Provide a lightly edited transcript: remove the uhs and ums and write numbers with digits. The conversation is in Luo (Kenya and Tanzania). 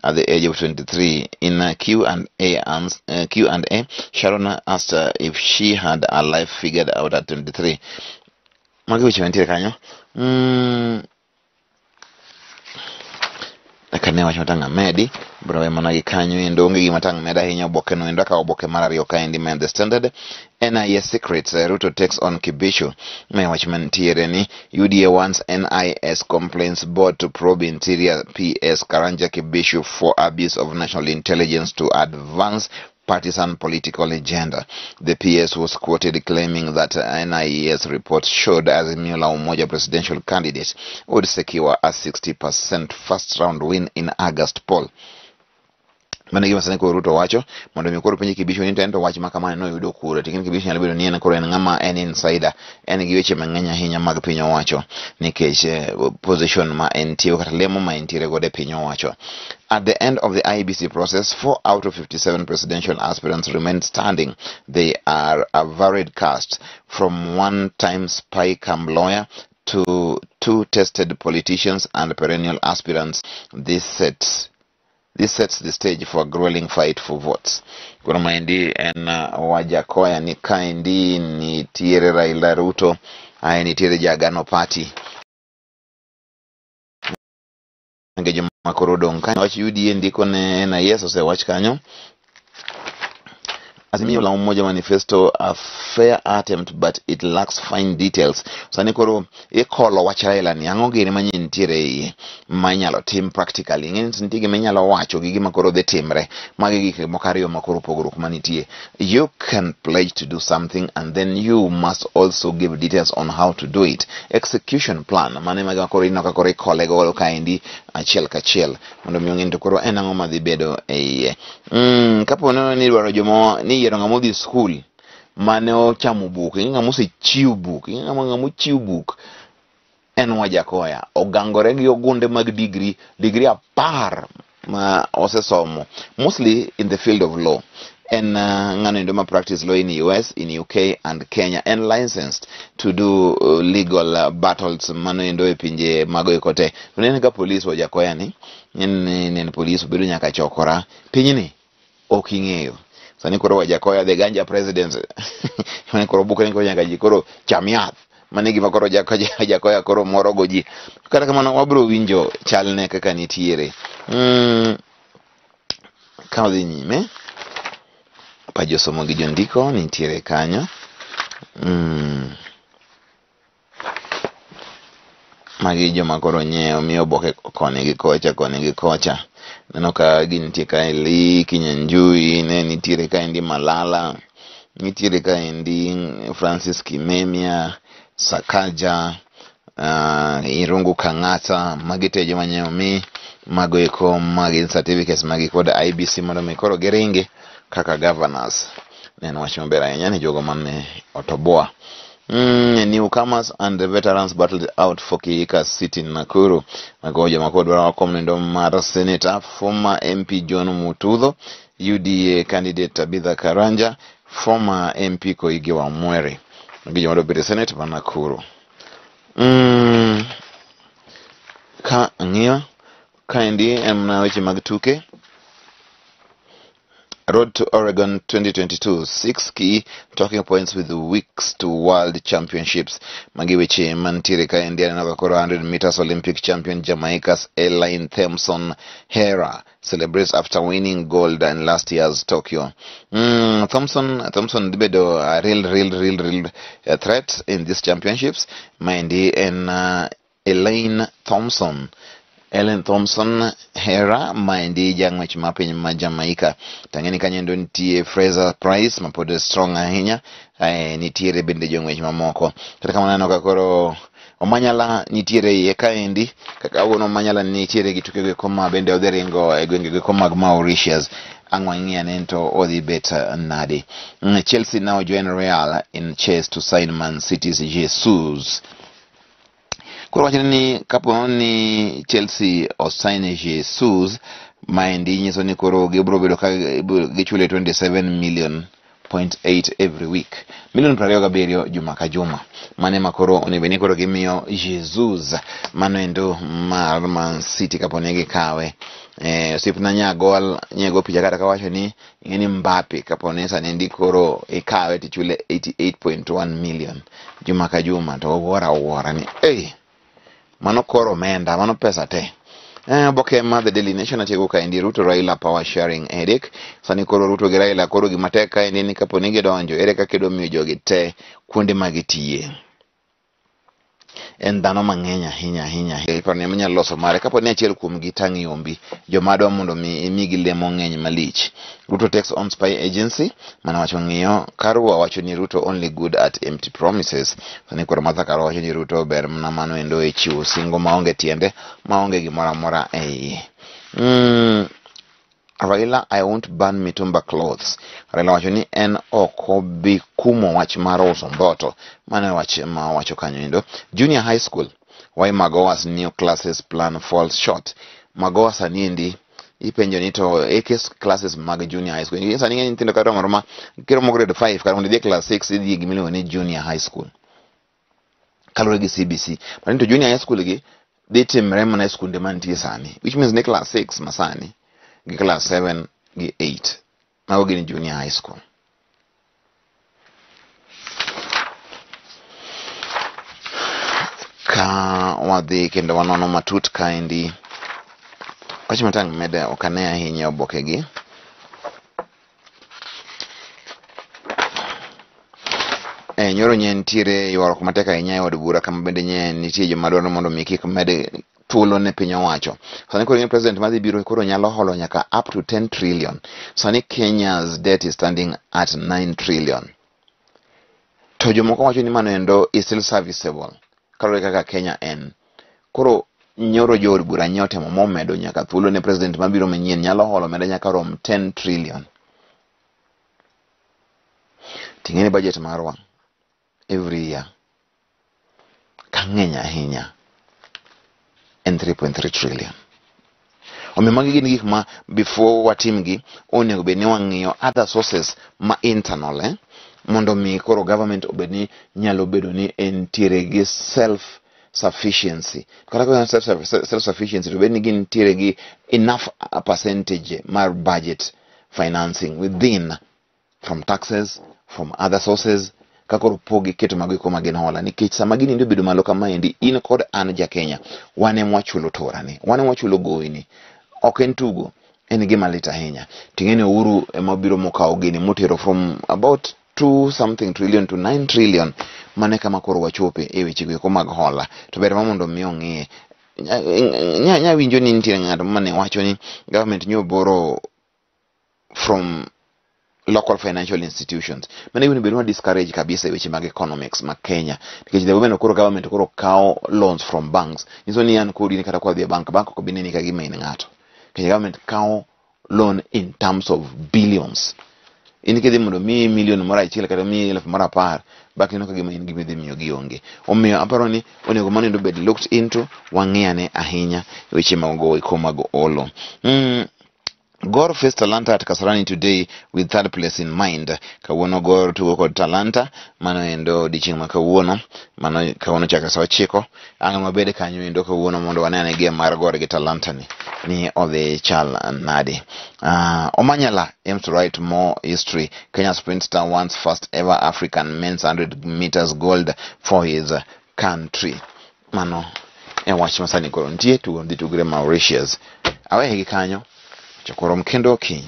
at the age of 23. In Q&A, Sharon asked her if she had her life figured out at 23. Kane wacho matanga medi bro mana gi kanyo endo onge gi matang meda hinya oboke no endo ka oboke mar ariyo ka endi man the Standard. NIS secrets Ruto takes on Kibishu. Me wach mantiere ni UDA wants NIS complaints board to probe interior PS Karanja Kibishu for abuse of national intelligence to advance partisan political agenda. The PS was quoted claiming that NIS report showed Azimio Umoja presidential candidate would secure a 60% first round win in August poll. Manegi masani ko Ruto wacho mondo mi koro penye Kibishu ni tento wach makamane no yudo kura tikini Kibishu nyalo bedo ni en koro en ng'ama en insider en gi weche mang'eny ahinya mag piny owacho nikech position ma entiyo kata lemo ma entiere gode piny owacho. At the end of the IEBC process, 4 out of 57 presidential aspirants remain standing. They are a varied cast, from one-time spy cum lawyer to 2 tested politicians and perennial aspirants. This sets the stage for a grueling fight for votes. Kuna maendi en Wajakoya ni kaendi ni tiere Raila Ruto, ni tiere Jagano Party. Ngejo makoro dong kanyo wach UDA ndiko ne NIS osewach kanyo. Azimio la Umoja manifesto a fair attempt but it lacks fine details. Sani koro ikolo wach Raila ni ang'o gini manyintiere manyalo tim practically. Ng'eni ntie gima inyalo wacho gi gima koro dhi timre. Magi gik moko ariyo makoro pogruok manitie. You can pledge to do something and then you must also give details on how to do it. Execution plan mane magi makoro inoka koro ikole go kaendi achiel kachiel mondo mi ong'e to koro en ang'o madhi bedo e iye. Kapo ni dwaro jomo ni yiero ng'amo dhi skul mane ochamo buk, ng'amo osechiw buk, ng'amo chiw buk en Wajakoya. Ogangore gi ogunde mag degree 10 ma osesomo mostly in the field of law. En ng'ano endo ma practice law in US, in UK and Kenya, and licensed to do legal battles mano endo e pinje mago ikote. Nene ka police Wajakoya ni en police bedo nyaka chokora pinyni ok ing'eyo. Sani koro Wajakoya the ganja president mane koro buka ni koro nyaka ji koro chamiath mane gima koro Wajakoya koro moro goji. Kata kamano wabro winjo chalne kaka nitiere. Ka odhi nyime pa josomo gi jondiko nitiere kanyo. Magi joma koro nyiewo miyo oboke koni gi kocha. Neno ka gintie kaendi Kinyanjui, ne nitiere kaendi Malala, nitiere kaendi Francis Kimemia, Sakaja, Irungu Kang'ata. Magi te joma nyiewo mi mago eko magi certificates magi kod IEBC mondo mi koro giringi kaka governors. Neno wach maber ahinya ni jogo mane otoboa. Newcomers and the veterans battled out for Kiika seat in Nakuru. Magoja makodwa wakomendo mar Senator, former MP John Mutudho, UDA candidate Tabitha Karanja, former MP Koigi Wamwere. Magoja madobire Senate pa Nakuru. Ka ng'iyo kaendi emna weche mag tuke. Road to Oregon 2022, 6 key talking points with weeks to World Championships. Magi weche mantiere kaendi another 100 meters Olympic champion Jamaica's Elaine Thompson Hera celebrates after winning gold in last year's Tokyo. Thompson bedo a real threat in these championships. Mindy and Elaine Thompson Hera maendi jang'wech ma piny ma Jamaica. Tang'eni kanyo ndo nitie Fraser Price ma pod strong ahinya. Nitiere bende jong'wech mamoko. Kata kamano neno ka koro Omanyala nitiere iye kaendi. Kaka wuon Omanyala nitiere gi tuke go ma bende odhi ringo e gwenge go mag Mauritius. Ang'wang'ia nento odhi bet nade. Chelsea now join Real in chase to sign Man City's Jesus. Kuro wachini ni kapo ni Chelsea osign Jesus maendi nyiso ni koro gibro bedo ka gichule 27 million 0.8 every week. Milion 27 juma ka juma. Mane makoro onibeni koro gimiyo Jesus mano endo mar Man City kaponegi kawe. Sipna nyego picha kata kawacho ni ngeni Mbappe kaponesa nendi koro ikawe tichule 88.1 million juma ka juma to wora ni mano koro menda mano pesa te. Boke ma the Daily Nation achego ka indi Ruto Raila power sharing headache. Sani koro Ruto gi Raila koro gimateka indi ni kaponegi donjo ere kaka kedo miyo jogi te kuonde magitiye. En dhano mang'eny ahinya iparo ni manyalo loso mare kapo ni achiel kuom gi tang'i ombi joma dwa mondo imigi lemo ng'eny malich. Ruto takes on spy agency mana wacho ng'iyo Karua wacho ni Ruto only good at empty promises. Sani koro Martha Karua wacho ni Ruto ber mana mano endo e chiwo singo maonge tiende maonge gimoro amora e iye. Raila, I won't burn mitumba clothes. Raila wacho ni en okobi kumo wach mar uso mboto. Mane wacho kanyo endo. Junior high school, why Magoa's new classes plan falls short. Magoa sani endi ipenjo ni to ekes classes mag junior high school. Sani ng'eny nyithindo kata moro ma kero mo grade 5 kata mondo dhi class 6 idhi gimiluongo ni junior high school. Kalore gi CBC. But to junior high school gi dhi timre mana skunde mantie sani, which means ni class 6 masani gi class 7 gi 8 mago gin junior high school. Ka wadhi kendo wanono matut kaendi wacho matang' mede okane ahinya oboke gi. Nyoro nye nitiere ywaruok matek ahinya e od bura kama bende nye nitie joma dwaro mondo mi kik med thuolo ne piny owacho. Sani koro president madhi biro koro nyalo holo nyaka up to 10 trillion. Sani Kenya's debt is standing at 9 trillion. To jomoko wacho ni mano endo is still serviceable kalore kaka Kenya en. Koro nyoro jood bura nyotemo momedo nyaka thuolo ne president mabiro manyien nyalo holo meda nyaka rom 10 trillion. Ting'eni budget marwa every year kang'eny ahinya en 3.3 trillion. Omiyo magi gin gik ma before watimgi onego bed ni wang'iyo other sources ma internal mondo mi koro government obed ni nyalo bedo ni entiere gi self sufficiency. Kata ko self sufficiency to bed ni gin tiere gi enough percentage mar budget financing within from taxes from other sources kakoro pogi keto magiko magin hola nikech sama gini ndio bedo malo kama endi in kod an ja Kenya wane mwachulo torani wane mwachulo goini ok en tugo en gima lit ahinya. Ting'eni Uhuru emabiro mokawo gini motero from about 2 something trillion to 9 trillion mane kama koro wachope e weche go mag hola to ber mondo mi ong'e nya winjo ni nitie ng'ato mane wacho ni government nyo boro from local financial institutions. Mane even be no discourage kabisa e weche mag economics ma Kenya because the women koro government koro kawo loans from banks. Niso ni an kodi ni kata kwa the bank ko bineni ka gima in ng'ato. Kenya government kawo loan in terms of billions. In kede mondo mi million mara achiel kata mi 1000 mara 10 baki no ka gima in gima dhi miyo gionge. Omiyo aparo ni onego mano ndo bed looked into wang'iyane ahinya weche mag olo. Gor faced Talanta at Kasarani today with third place in mind. Kawuono Gor tugo kod Talanta mano endo dichieng' ma kawuono mano kawuono chaka saa 9 ang' mabede kanyo endo kawuono mondo wanene game mar Gor gi Talanta ni odhi chal nade. Omanyala aims to write more history. Kenya sprint star wants first ever African men's 100 meters gold for his country. Mano wach masani koro nitie tugo dhi tugre Mauritius. Awehe gi kanyo Chokorom kendo kiny.